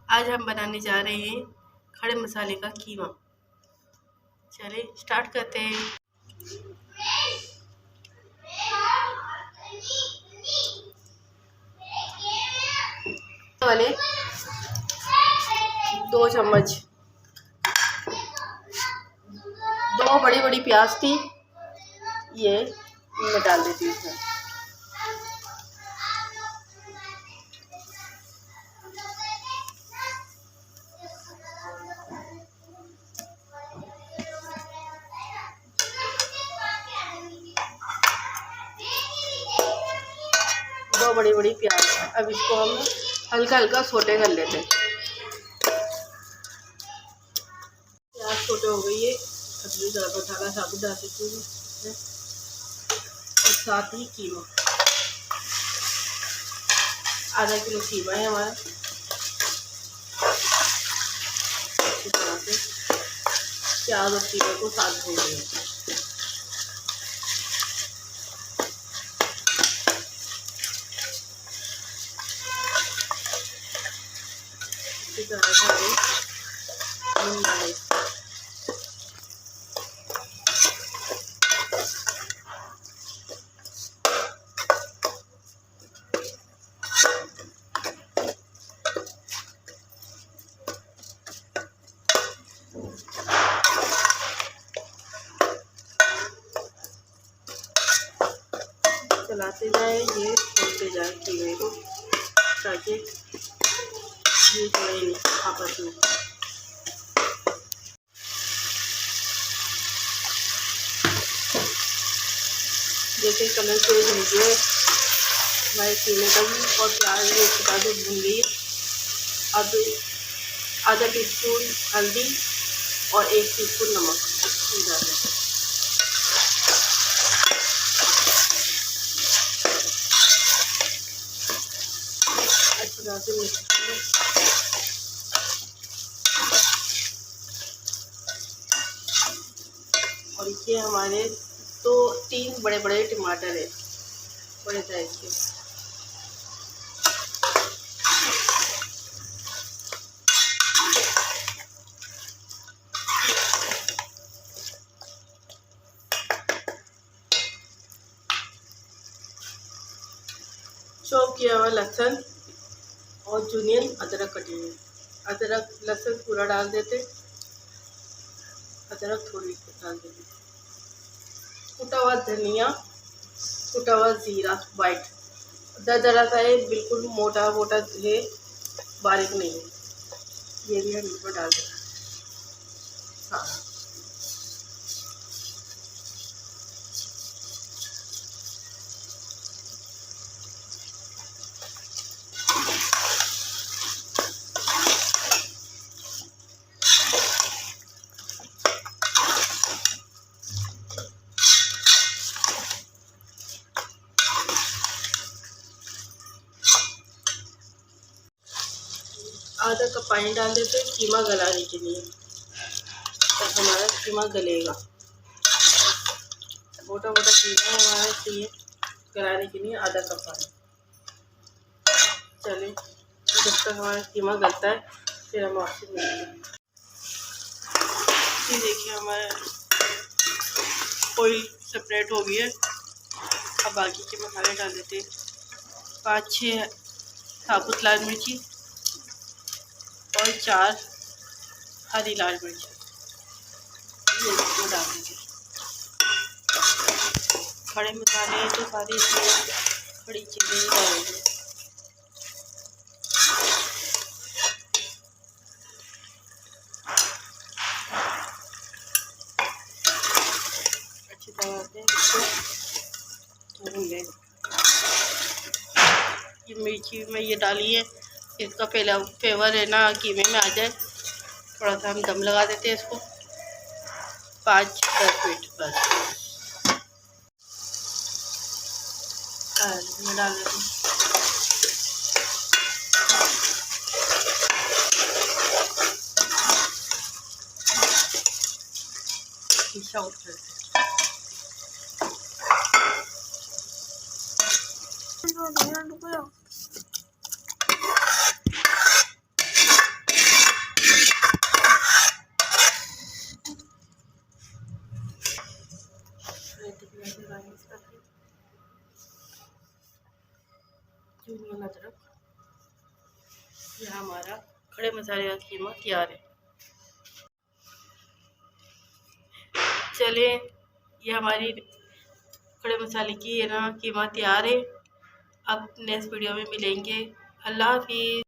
आज हम बनाने जा रहे हैं खड़े मसाले का कीमा। चलिए स्टार्ट करते हैं। वाले 2 चम्मच, 2 बड़ी बड़ी प्याज थी, ये मैं डाल देती हूँ इसमें। दो बड़ी बड़ी प्याज। अब इसको हम हल्का हल्का सोटे कर लेते हैं। प्याज सोटे हो गई है। अब ये गरम मसाला साबुत डाल देती हूँ और साथ ही कीमा। आधा किलो कीमा है हमारा। इस तरह से प्याज और कीमा को साथ भून लेंगे। इसी तरह से भून डालें। चलाते जाए, ये खोलते जाए कीमे को, ताकि ये जुड़े नहीं आपस में। जैसे कलर चेंज हो गया हमारे कीमे का भी और प्याज भी उसके बाद भून गई। अब आधा टीस्पून हल्दी और 1 टीस्पून नमक डाल दें। अच्छी तरह से मिक्स करें। और ये हमारे 3 बड़े बड़े टमाटर है, बड़े साइज के। चॉप किया हुआ लहसुन और जूनियन अदरक कटी हुई। अदरक लहसुन पूरा डाल देते, अदरक थोड़ी डाल देते। कुटा हुआ धनिया, कुटा हुआ जीरा वाइट, दरदरा सा है, बिल्कुल मोटा मोटा है, बारीक नहीं है। ये भी हम इसमें डाल देते। हाँ, आधा कप पानी डाल देते कीमा गलाने के लिए, तब हमारा कीमा गलेगा। मोटा मोटा कीमा हमारा चाहिए गलाने के लिए आधा कप पानी। चलिए जब तक हमारा कीमा गलता है फिर हम आपसे मिलेंगे। ये देखिए हमारा ऑयल सेपरेट हो गया है। अब बाकी के मसाले डाल देते हैं। 5-6 साबुत लाल मिर्ची और 4 हरी लाल मिर्च ये इसमें डाल दीजिए। खड़े मसाले तो सारे इसमें खड़ी चीज़ें डालेंगे। अच्छी तरह से इसको भून लें। ये मिर्ची में ये डाली है, इसका पहला फ्लेवर है ना कीमे में आ जाए। थोड़ा सा हम दम लगा देते हैं इसको 5-10 मिनट बस। मैं डाल देती हूँ। आउट करते अदरक। यह हमारा खड़े मसाले का कीमा तैयार है। चलिए, ये हमारी खड़े मसाले की है ना कीमा तैयार है। अब नेक्स्ट वीडियो में मिलेंगे। अल्लाह हाफिज़।